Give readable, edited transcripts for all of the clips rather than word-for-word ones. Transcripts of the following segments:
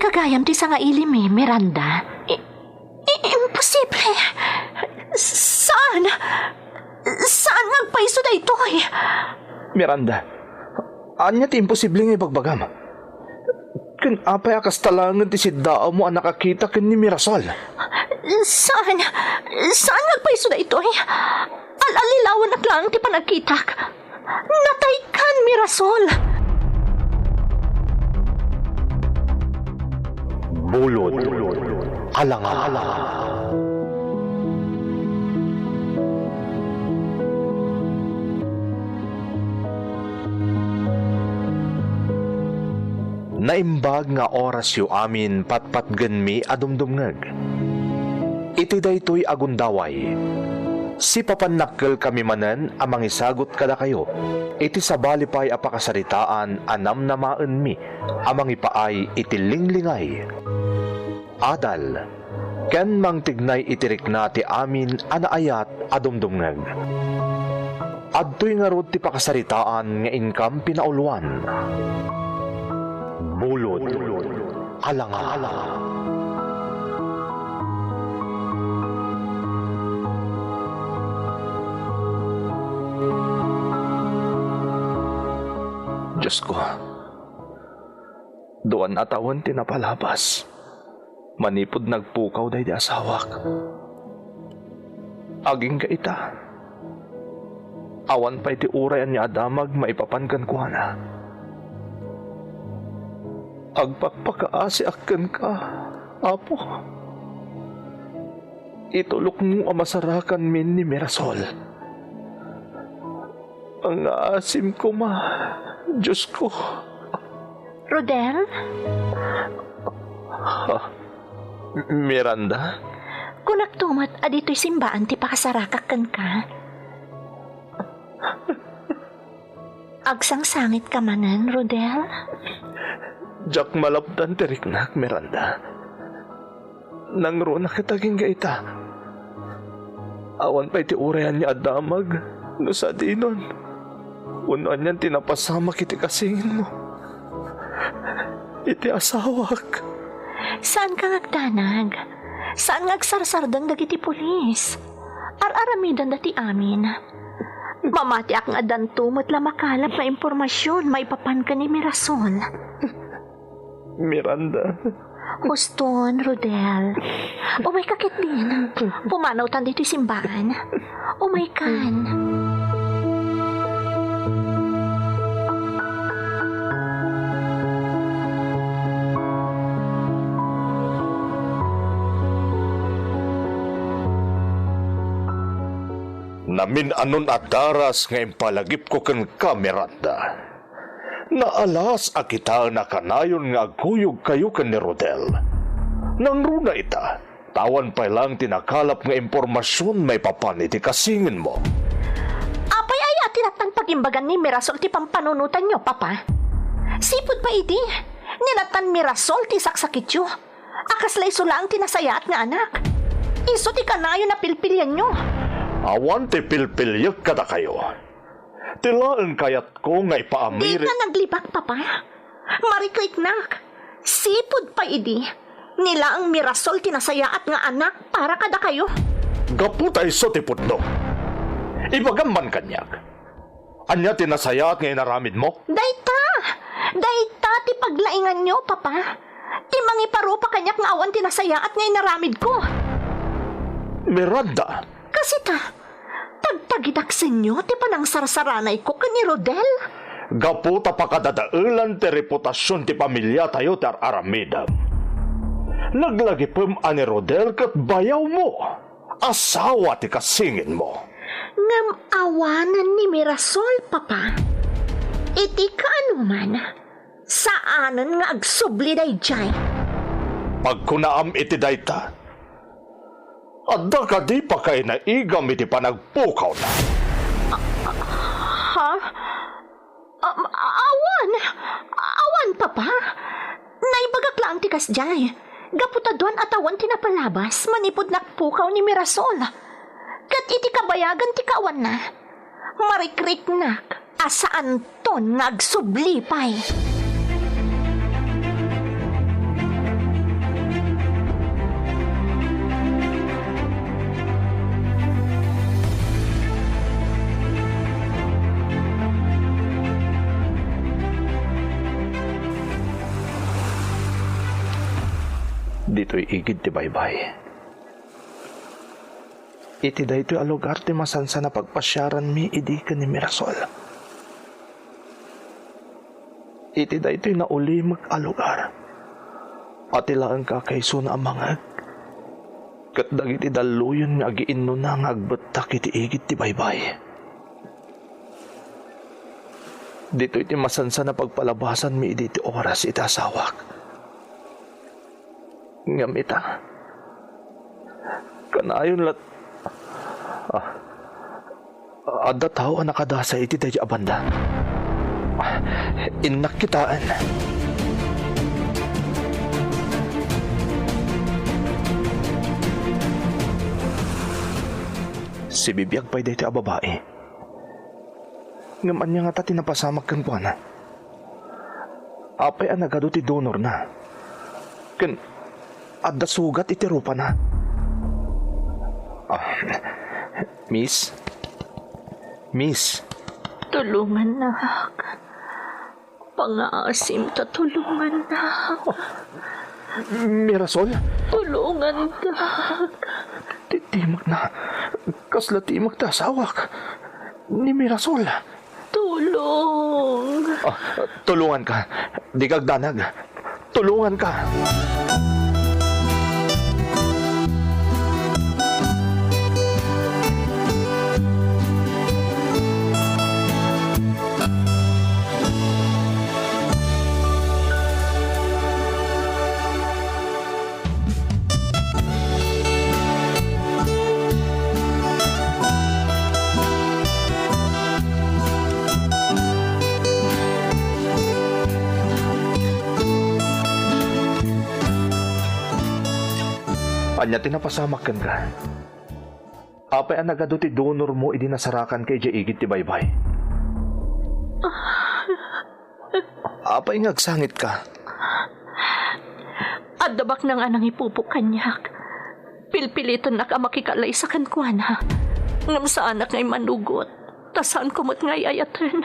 kagayam ti sa nga ilim Miranda. Imposible. Saan? Saan ngagpaiso da ito Miranda, anya ti imposible nga ibagbagam. Kun apay akas talangan ti siddao mo ang nakakita ken ni Mirasol. Saan? Saan ngagpaiso da ito Alalilawan at lang ti panagkitak. Natay kan Mirasol. Bulod, alangan. Naimbag nga oras yu amin patpatgen mi adumdumngeg. Iti daytoy agundaway. Si papanakkel kami manen amang isagot kada kayo. Iti sabalipay apakasaritaan anam namaan mi amang ipaay iti linglingay. Adal, ken mang tignay itirik na ti amin anaayat adumdumngeg. Adtoy nga rod ti pakasaritaan nga inkam pinauluan. Bulod, alangan. Diyos ko, doon atawan tinapalabas. Manipod nagpukaw day di asawak. Aging kaita. Awan pa iti urayan niya adamag maipapankan ko na. Agpakpakaasi akan ka, Apo. Itulok mo amasarakan min ni Mirasol. Ang asim ko Diyos ko. Rodel? Miranda? Kung nagtumat adito'y simbaan ti pakasarakakan ka. Agsangsangit ka manan, Rodel? Jack malapdan teriknak, Miranda. Nangro na kitaging gaita. Awan pa iti urayan niya adamag. No sa dinon. Unuan niyan tinapasama kiti kasingin mo. Iti asawak. Saan ka ngagdanag? Saan ngagsarsardang dagiti pulis? Ar-aramidan dati amin. Mamati ak nga dantumot la makalap na impormasyon maipapan ka ni Mirasol. Miranda. Huston, Rodel. Umay kakit din. Pumanaw tan dito'y simbaan. Umay kan. Namin anon at daras nga impalagip ko ken ka, Miranda. Naalas a kita na kanayon nga agkuyog kayo ken ni Rodel. Nanruna ita, tawan pa lang tinakalap nga impormasyon may papaniti kasingin mo. Apay ay tinatang pagimbagan ni Mirasol ti pampanunutan nyo, Papa. Sipod pa iti. Ninatan Mirasol ti saksakit yo. Akaslay sulang tinasayaat nga anak. Iso ti kanayon na pilpilyan nyo. Awan ti pilpilyak kada kayo. Tilaan kayat ko nga ipaamiri. Di ka naglibak, Papa. Marikliknak. Sipod pa idi. Nila ang Mirasol tinasayaat nga anak para kada kayo. Gaputay so ti putno. Ibagamban kanyak. Anya tinasayaat nga inaramid mo? Dayta ti paglaingan nyo, Papa. Imangiparo pa kanyak nga awan tinasayaat nga inaramid ko. Miranda. Kasi tagtagidaksin nyo, ti panang sarsaranay ko ka ni Rodel. Gaputa pa kadadailan ti reputasyon ti pamilya tayo ti aramidam. Naglagipem ani Rodel kat bayaw mo. Asawa ti kasingin mo. Ngam awanan ni Mirasol, Papa. Iti kaanuman, saanan nga agsubli day jay. Pagkunaam iti dayta, adda ka di pa kay naigam iti panagpukaw na. Ha? Awan, Papa. Naibagak lang tikas jay. Gaputadwan atawan tinapalabas, manipod nakpukaw ni Mirasol. Kat iti kabayagan ti kawan na. Marikrik nak, asaan ton nagsublipay. Dito'y igid ti baybay. Iti da ito'y alugar ti masansa na pagpasyaran mi idi ka ni Mirasol. Iti da ito'y nauli mag-alugar. At ilaan ka kay suna amangag. Kat dagiti daluyon nga agiin no na nga agbatak iti igid ti baybay. Dito iti masansa na pagpalabasan mi iti oras iti asawak. Ngam ita. Kanayon lat. Adda tao ang nakadasa iti dahi abanda. Inak kitaan. Si bibiyag pa'y dahi iti ababae. Ngaman niya nga ta tinapasamak kan kuana. Apay ang nagado ti donor na. Kan adda sugat iti rupa na. Miss? Tulungan na. Pangaasim ta tulungan na. Mirasol? Tulungan na. Titimag na. Kasla timag ta asawak. Ni Mirasol. Tulong. Tulungan ka. Di kag danag. Tulungan ka. Anya tinapasamak kan ka. Apay ang nagado ti donor mo idinasarakan kay Jaigid ti baybay. Apay ngagsangit ka. Adabak na nga nang ipupok kanyak. Pilpilitan na ka makikalay sa kankwana. Ngam sa anak nga'y manugot. Tasaan kumot nga'y ayatan.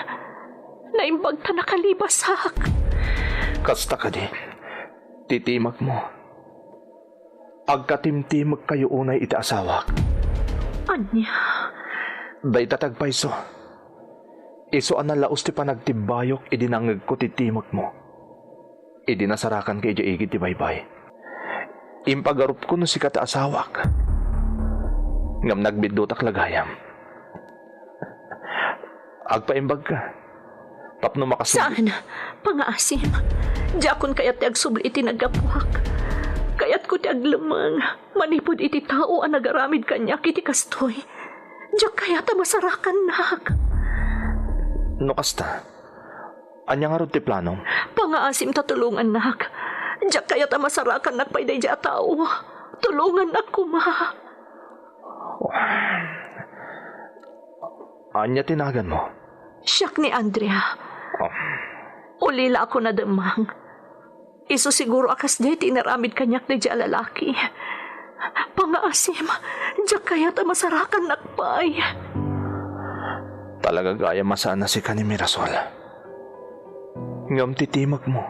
Naimbag ta nakalibasak. Kasta ka di. Titimag mo. Agkatimtimag kayo unay iti asawak. Anya? Day tatagpaiso. Iso analaos ti panagtibayok idinangag ko titimag mo. Idinasarakan kay Jaigid ti baybay. Impagarup ko no si kata asawak. Ngam nagbidutak lagayam. Agpaimbag ka. Tapno makasubli. Saan? Pangaasim. Diyakon kayat ti agsubli iti nagapuhak. Kayat ko ti aglamang. Manipod iti tao ang nagaramid kanyak iti kastoy. Diyak kayat masarakan nak. No kasta. Anya nga ron ti plano? Pangaasim ta tulungan nak. Diyak kayat masarakan nak payday diya tao. Tulungan nak kuma. Anya tinagan mo? Siyak ni Andrea. Ulila ako na damang. Iso siguro akas di tinaramid kanyak na diya lalaki. Pangaasim, diya kaya ta masarakan nakpay. Talaga gaya masana si ka ni Mirasol. Ngam titimag mo.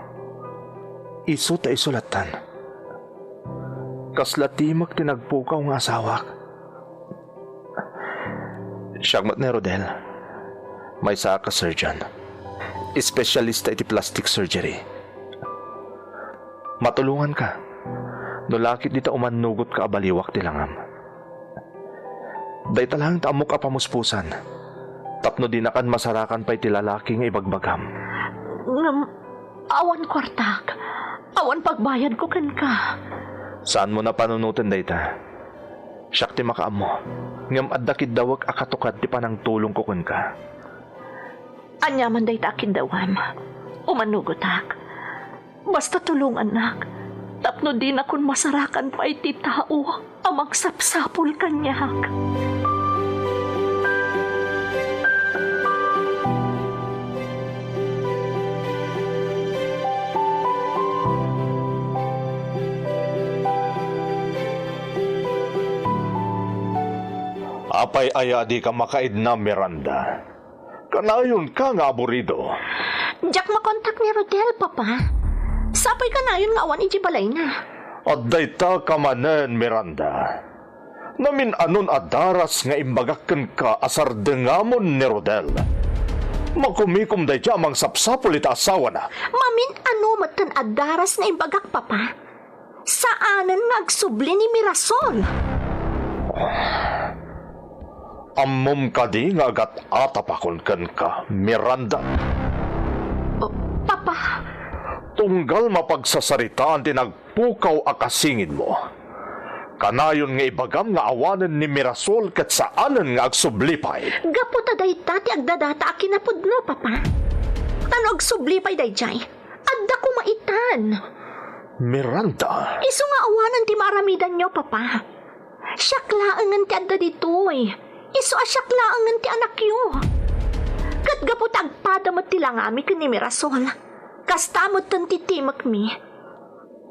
Iso ta isulatan. Kasla timag tinagpukaw nga asawak. Siyagmat ni Rodel. May saka surgeon. Espesyalista iti plastic surgery. Matulungan ka. Nulakit dita umanugot ka abaliwak ti langam. Day talang taamok ka pamuspusan. Tapno di nakan masarakan pa'y ti lalaki nga ibagbagam. Awan kwartak. Awan pagbayad ko kan ka. Saan mo na panunutin dayta? Siyak ti makaam mo. Ngam addakid dawag akatukad ti panang tulong ko kun ka. Anyaman dayta akidawam. Umanugotak. Basta tulungan nak. Tapno di na kun masarakan pa iti tao. Amang sapsapol kanyak. Apay ayadi ka makaid na Miranda. Kanayon ka nga aburido. Diyak makontak ni Rodel, papa. Sapay ka na yun nga awan iji balay na. At dayta ka manen, Miranda. Namin anon adaras nga imbagakan ka asar dengamon ni Rodel. Makumikom day amang sapsapol ita asawa na. Mamin ano matan adaras na imbagak, papa? Saanan nga agsubli ni Mirasol? Ammom ka di nga agat atapakon ka, Miranda. Oh, papa, Tunggal mapagsasaritaan ti nagpukaw akasingin mo. Kanayon nga ibagam nga awanan ni Mirasol kat saanan nga agsublipay. gaputa day ti agdadata akinapudno, papa. Tanog sublipay day jay. Adda ko maitan. Miranda, Isu nga awanan ti maramidan nyo, papa. Syaklaangan ti adda ditoy. Isu asyaklaangan ti anak yo. Kat gaputa agpadamat ti langami ken ni Mirasol. Kastamot tan titimak mi.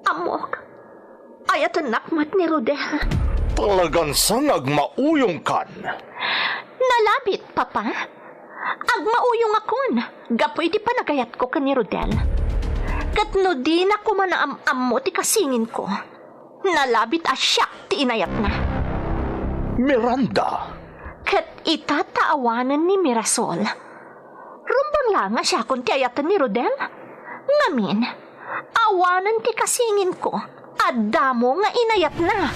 Amok. Ayat nakmat ni Rodel. talagang sangag mauyong kan. Nalabit, papa. Agmauyong akon. Gapoy ti panagayat ko ka ni Rodel. Kat no di na ko manaam-am mo ti kasingin ko. Nalabit asyak ti inayat na. Miranda, Kat itataawanan ni Mirasol. Rumbang lang nga siya kung ti ayatan ni Rodel. Ngamin, awanan ti kasingin ko. Adda mo nga inayat na.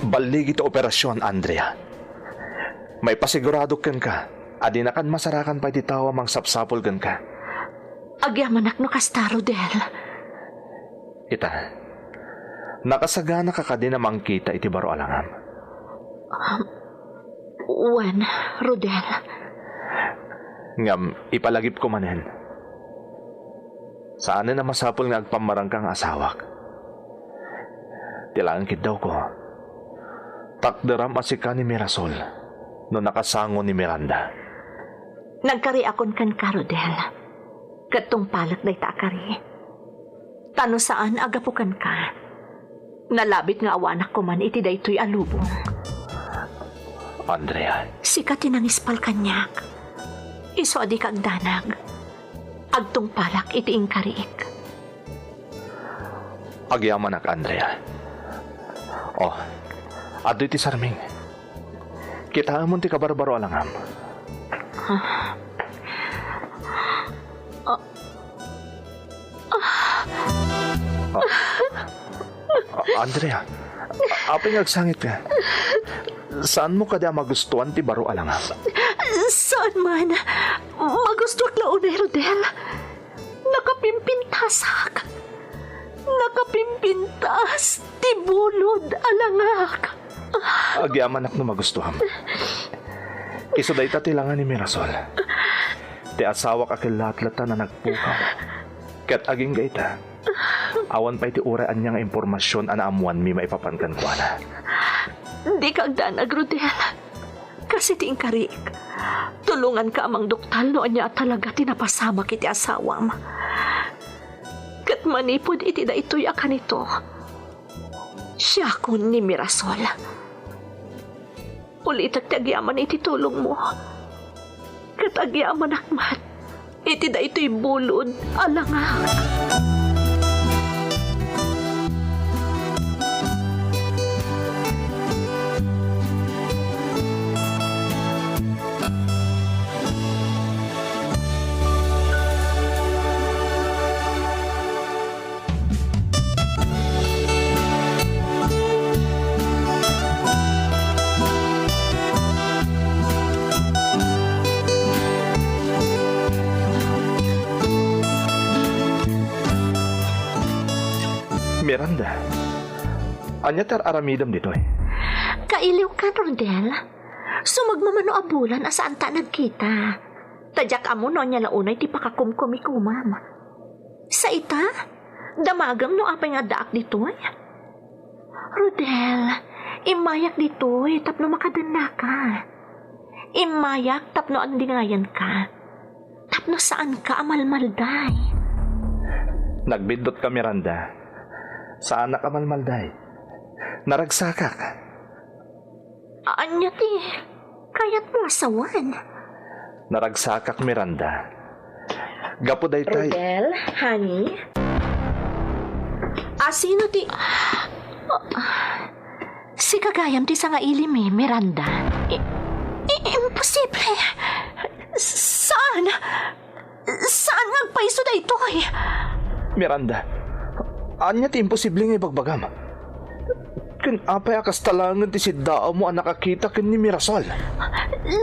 balig ito operasyon, Andrea. May pasigurado ken ka. Adi na kan masarakan pa iti tawa mang sapsapol ken ka. Agyamanak no kasta, Rodel. Ita, nakasagana ka ka din na mangkita iti baro alangam. Wen, Rodel. Ngam, ipalagip ko manen. Saan na masapol nga agpamarang kang asawak? Tilangan kit daw ko. Takderam asika ni Mirasol no nakasango ni Miranda. Nagkari akon kan ka, Rodel. Katong palak day taakari. Tano saan agapukan ka. Nalabit nga awanak ko man iti daytoy alubong. Andrea, Sikat tinangispal kanyak. Iso adi kag danag. Agtong palak iti ingkariik. agyaman ak Andrea. Oh, ado iti sarming. Kita amon ti kabarbaro alangam. Andrea, apay agsangit ka. Saan mo kada magustuhan ti baro alangam? Saan man? Magusto ak launay, Rodel. Nakapimpintasak. Nakapimpintas. Tibulod alangak. Agyaman ak no magustuhan. Iso day tatilangan ni Mirasol. Ti asawak akil lahat-lata na nagpukaw. Kat aging gaita. Awan pa iti uraan niya nga impormasyon anaamuan mi maipapankan ko na. Di kag danag, Rodel. Kasi ting karik. Tulungan ka amang doktal no anya talaga tinapasama kiti asawam. Kat manipod iti da ito'y akan ito. Siya kun ni Mirasol. Ulitak ti agyaman iti tulong mo. Kat agyaman akmat. Iti da ito'y bulod alangak. Miranda, anya tar aramidam dito eh. Kailiw ka, Rodel. Sumagmamano abulan asaan ta nagkita. Tadyak amo no niya launay ti pakakumkumikumam. Sa ita, damagam no apay nga daak dito eh. Rodel, imayak dito eh, tapno makadana ka. Imayak tapno andingayan ka. Tapno saan ka amalmalday. Nagbidot ka, Miranda. Saan ka malmalday? Naragsakak. Anya ti, kayat mo asawan. Naragsakak, Miranda. Gapo day tay. Rodel, honey? Sino ti... Si kagayam ti sa nga ilim Miranda. Imposible. Saan? Saan nagpaiso na ito Miranda, anya ti imposible nga ibagbagam. Kun apay akas talangan ti siddaa mo ang nakakita kin ni Mirasol.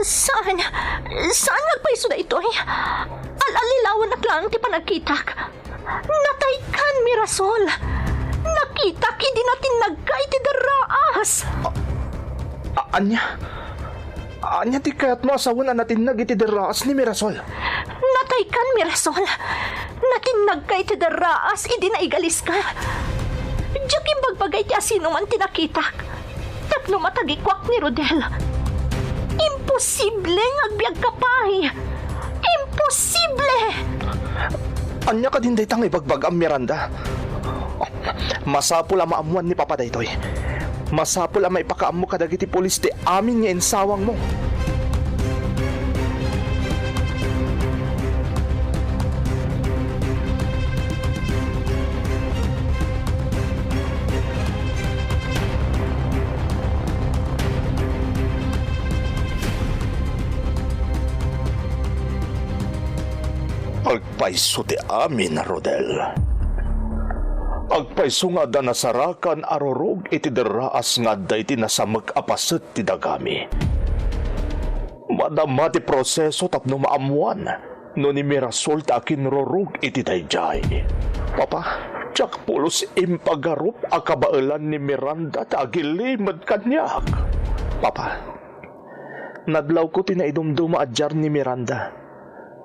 Saan? Saan nagpaiso na ito Alalilawan na lang ti panagkitak. Natay kan Mirasol. Nakitak, hindi natin nagkay ti daraas. Anya? Anya ti kayat mo asawan na natin nagitideraas ni Mirasol. Natay kan Mirasol. Natin nagkay ti daraas, hindi na igalis ka. Diyak imbagbagay ti asino man tinakitak. Tapno matagikwak ni Rodel. Imposible nga agbyag ka pa Imposible! Anya ka din daytang ibagbag ang Miranda. Masapul ang maamuan ni Papa daytoy. Masapul ang maipakaam mo kadagiti polis ti amin nga insawang mo. Agpaiso ti amin, Rodel. Agpaiso nga da nasarakan arorog iti deraas nga day ti nasamag apaset ti dagami. Madama ti proseso tapno maamuan no ni Mirasol ta akin rorog iti dayjay. Papa, tiyak pulos impagarup akabailan ni Miranda ta agilimad kanyak. Papa, nadlaw ko tinaidumduma adjar ni Miranda.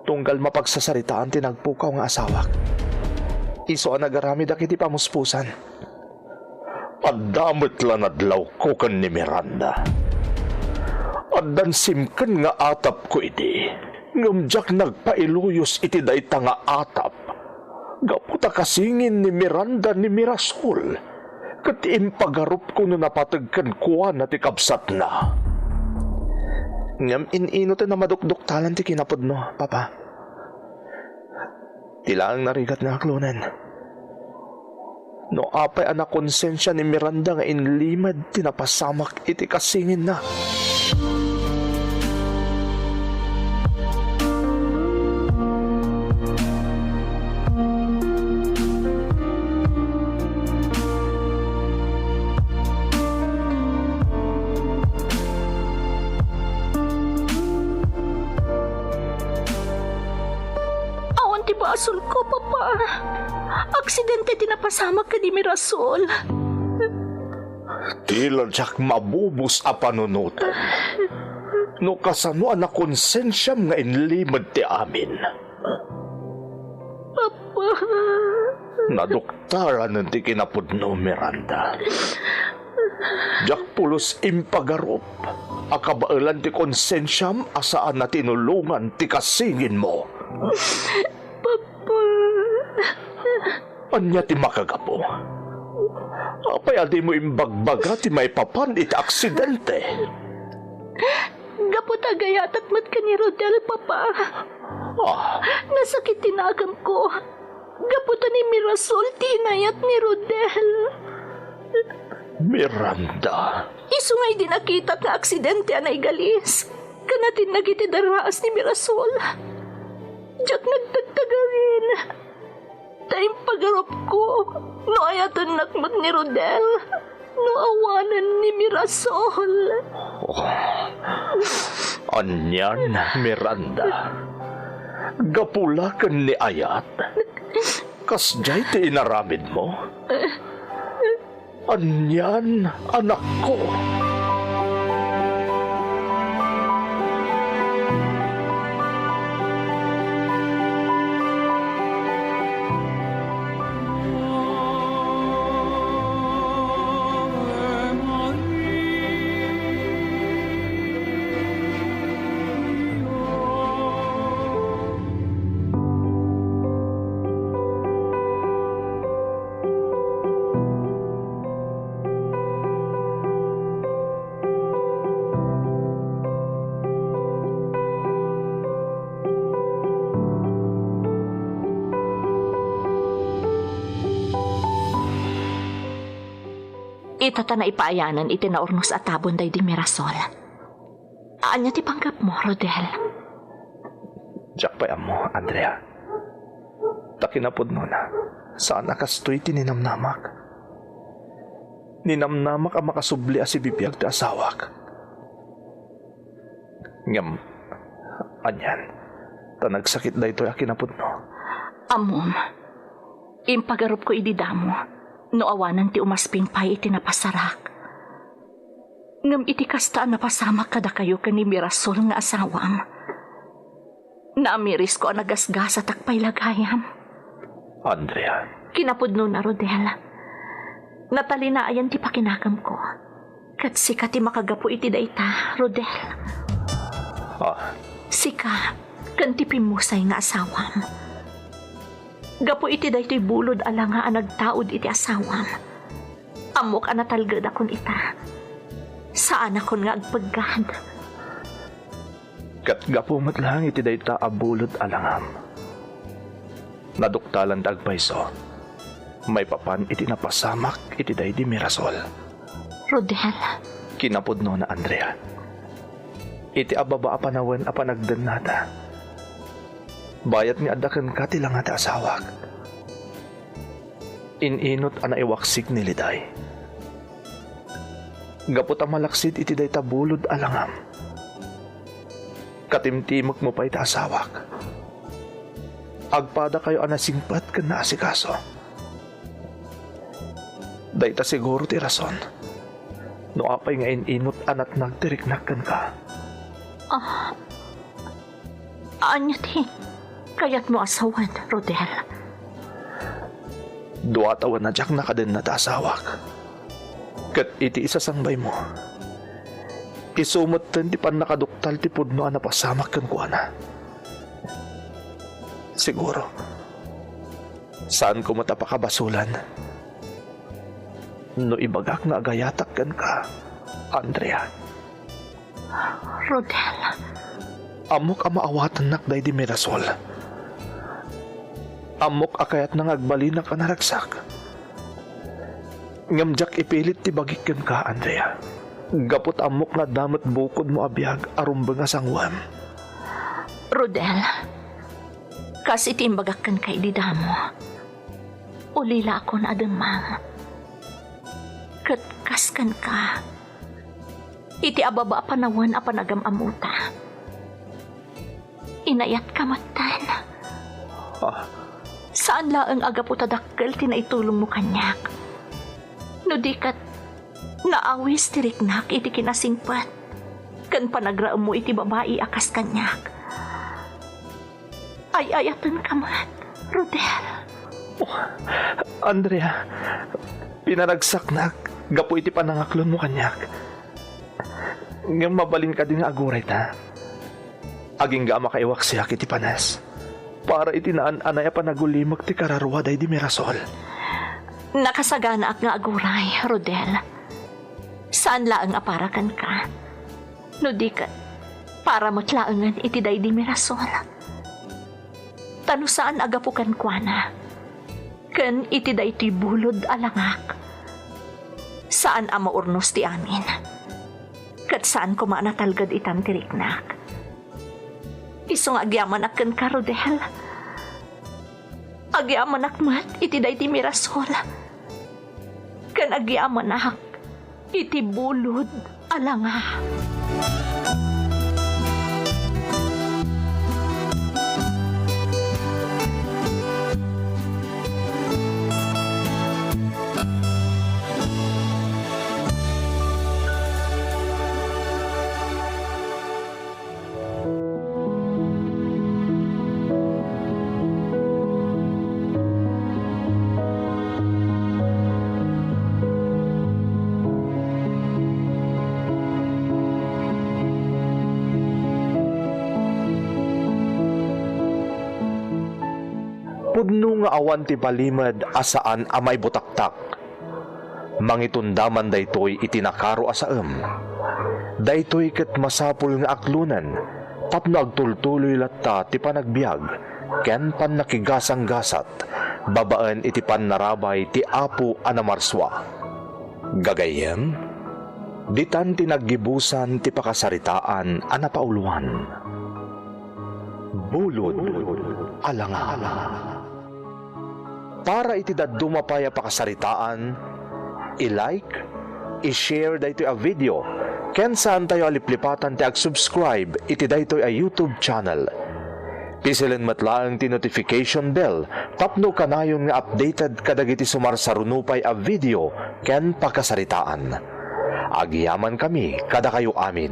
Tunggal mapagsasaritaan tinagpukaw nga asawak. Iso ang nagarami dakiti pamuspusan. Adamit lang adlaw ko kan ni Miranda. Adan simken nga atap ko iti. Ngumjak nagpailuyos iti dayta nga atap. Gaputa kasingin ni Miranda ni Mirasol. Kat impagarup ko no napatagkan kuha na ti kabsat na. Ngam inino ta na madukduktalan ti kinapod no, Papa. Tila ang narigat na aklunan. No apay anak konsensya ni Miranda nga inlimad tinapasamak iti kasingin na. Asul ko, Papa. Aksidente tinapasamak ka ni Mirasol. Tila jak mabubus a panunutan. No kasano anak konsensyam nga inlimad ti amin. Papa. Nadoktaran ng ti kinapudno, Miranda. Jak pulos impagarup. Akabailan ti konsensyam asaan na tinulungan ti kasingin mo. Anya ti makagapo. Apay adi mo imbagbaga ti may papan iti aksidente. Gapo tagayatat mat ka ni Rodel, Papa. Nasakit tinagam ko. Gapo ta ni Mirasol tinayat ni Rodel. Miranda. Isu nga'y di nakita nga aksidente anay galis. Kanatin nagitidaraas ni Mirasol. Diyak nagtagtagarin. Tayong pagarup ko, no ayatan nakmat ni Rodel, no awanan ni Mirasol. Anyan, Miranda. Gapulakan ni Ayat. Kasjay ti inaramid mo. Anyan, anak ko. Ito ta na ipaayanan iti naurnos at tabon day di Mirasol. Anya ti panggap mo, Rodel? Jack pa mo, Andrea. Takinapod no na. Saan akastoy tininamnamak? Ninamnamak ang makasubli si bibiyag ti asawak. Ngam, anyan. Tanagsakit da ito akinapod no. Amom, impagarup ko ididamo, no awanan ti umasping pay iti napasarak. Ngam iti kasta napasamak kada kayo ka ni Mirasol nga asawam. Naamiris ko ang nagasgas at takpay lagayam. Andrea. Kinapudno na, Rodel. Natalinaayan ti pakinakam ko. Kat sika ti makagapu iti daita, Rodel. Sika, kanti pimusay nga asawam. Gapu iti daytoy bulod ala nga nagtaod iti asawam. Amok anatalgad akon ita. Saan akon nga agpagad? Kat gapumat lang iti dayta abulod alangam. Naduktalan dagpayso. May papan iti napasamak iti day di Mirasol. Rodel. Kinapudno na Andrea. Iti ababa apanawan apanagdan nata. Bayat ni adakan ka tilang ata asawak. Ininot ana iwaksik ni Liday. Gapot ang malaksid iti day tabulod alangam. Katimtimok mo pa iti asawak. Agpada kayo anasingpat kan naasikaso. Dayta siguro ti rason. No apay nga ininot anat nagtiriknakan ka. Anya ti? Kayat mo asawan, Rodel. Duwatawan na Jack nakadin na tasawak. Kat iti isasangbay mo. Isumot din ti pan nakaduktal ti pudno ang napasamak kan kuha na. Siguro. Saan ko matapakabasulan? No ibagak nga agayatak kan ka, Andrea. Rodel. Amok ang maawatan nakday di Mirasol. Amok akayat nang agbalinak ka naragsak. Ngamjak ipilit ti bagikan ka, Andrea. Gapot amok na damat bukod mo abiyag arumbang asangwam. Rodel. Kasi timbagakan kay didamo. Ulila ako na adamang. Katkaskan ka. Iti ababa panawan apanagam amuta. Inayat ka matan. Saan laang agaputadakkel tinaitulong mo kanyak? No di kat naawis tiriknak iti kinasingpat. Kan panagraam mo iti babae akas kanyak. Ay ayatan ka mat, Rodel. Andrea, pinaragsak na. Gapo iti panangaklon mo kanyak. Ngam mabalin ka din nga aguray ta. Aging ga makaiwak siya kiti panas. Para itinaan anay panagulimag ti kararwa day di Mirasol. Nakasagana ak nga aguray, Rodel. Saan laang aparakan ka? No di ka, para matlaangan iti day di Mirasol. Tano saan agapukan kwa na? Ken iti day ti bulod alangak. Saan ang maurnos ti amin? Kat saan ko maanatalgad itan tiriknak? Isong agyaman akan ka, Rodel. Agyaman akmat iti day ti Mirasol. Kan agyaman ak iti bulod alanga. Pudno nga awan ti balimad asaan amay butaktak. Mangitundaman daytoy itinakaro asaem. Daytoy ket masapul nga aklunan tapno agtultuloy latta ti panagbiag ken pan nakigasang gasat babaan iti pan narabay ti Apo Anamarswa. Gagayem, ditan tinaggibusan ti pakasaritaan a napauluan. Bulod, alanga. Para iti dadumapay a pakasaritaan, i-like, i-share daytoy a video, ken saan tayo aliplipatan ti ag-subscribe iti daytoy a YouTube channel. Pisilin matlaang ti notification bell tapno kanayon nga updated kadagiti sumarsarunupay a video ken pakasaritaan. Agyaman kami kada kayo amin.